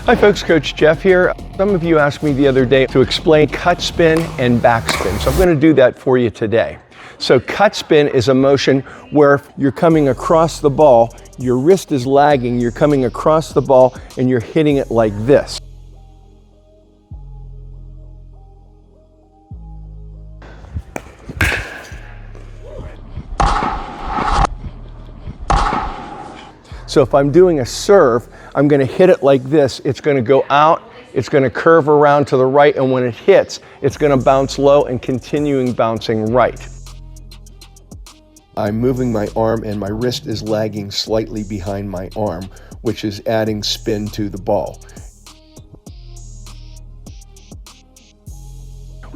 Hi folks, Coach Jeff here. Some of you asked me the other day to explain cut spin and backspin, so I'm going to do that for you today. So cut spin is a motion where you're coming across the ball, your wrist is lagging, you're coming across the ball and you're hitting it like this. So if I'm doing a serve, I'm going to hit it like this. It's going to go out, it's going to curve around to the right, and when it hits, it's going to bounce low and continuing bouncing right. I'm moving my arm and my wrist is lagging slightly behind my arm, which is adding spin to the ball.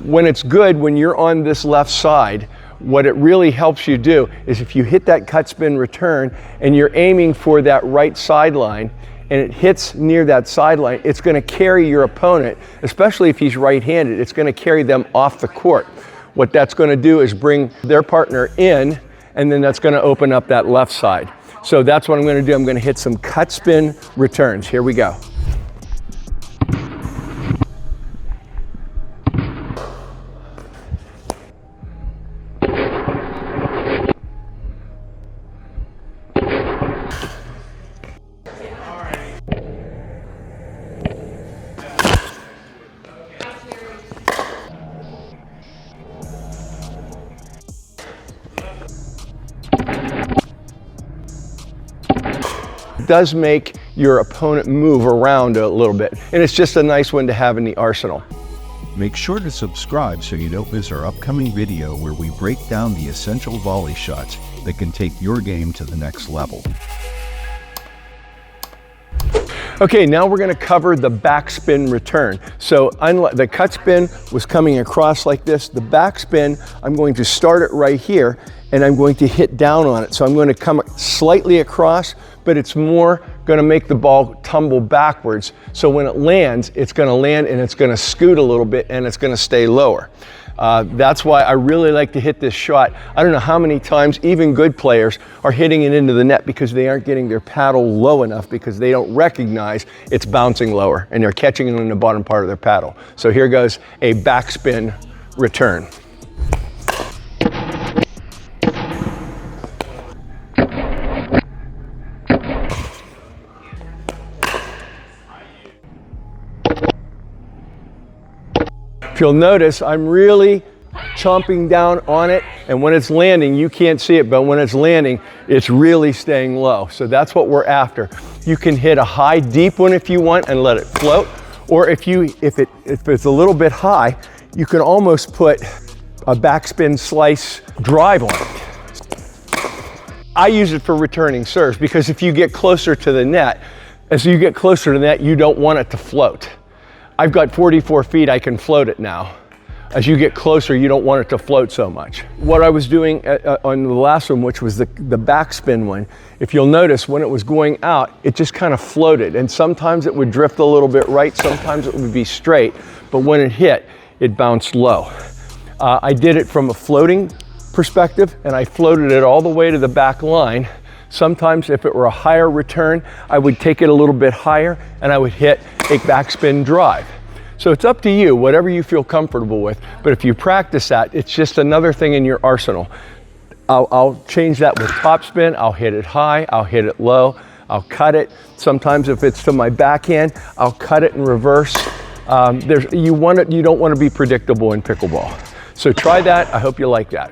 When it's good, when you're on this left side, what it really helps you do is if you hit that cut spin return and you're aiming for that right sideline and it hits near that sideline, it's going to carry your opponent, especially if he's right-handed, it's going to carry them off the court. What that's going to do is bring their partner in, and then that's going to open up that left side. So that's what I'm going to do. I'm going to hit some cut spin returns. Here we go. It does make your opponent move around a little bit, and it's just a nice one to have in the arsenal. Make sure to subscribe so you don't miss our upcoming video where we break down the essential volley shots that can take your game to the next level. Okay, now we're going to cover the backspin return. So the cut spin was coming across like this. The backspin, I'm going to start it right here and I'm going to hit down on it. So I'm going to come slightly across, but it's more going to make the ball tumble backwards. So when it lands, it's going to land and it's going to scoot a little bit and it's going to stay lower. That's why I really like to hit this shot. I don't know how many times even good players are hitting it into the net because they aren't getting their paddle low enough because they don't recognize it's bouncing lower and they're catching it in the bottom part of their paddle. So here goes a backspin return. If you'll notice, I'm really chomping down on it, and when it's landing, you can't see it, but when it's landing, it's really staying low. So that's what we're after. You can hit a high, deep one if you want and let it float, or if it's a little bit high, you can almost put a backspin slice drive on it. I use it for returning serves because if you get closer to the net, as you get closer to the net, you don't want it to float. I've got 44 feet, I can float it now. As you get closer, you don't want it to float so much. What I was doing on the last one, which was the backspin one, if you'll notice, when it was going out, it just kind of floated. And sometimes it would drift a little bit right, sometimes it would be straight, but when it hit, it bounced low. I did it from a floating perspective, and I floated it all the way to the back line. Sometimes if it were a higher return, I would take it a little bit higher and I would hit a backspin drive. So it's up to you, whatever you feel comfortable with. But if you practice that, it's just another thing in your arsenal. I'll change that with topspin. I'll hit it high, I'll hit it low, I'll cut it. Sometimes if it's to my backhand, I'll cut it in reverse. You don't want to be predictable in pickleball. So try that, I hope you like that.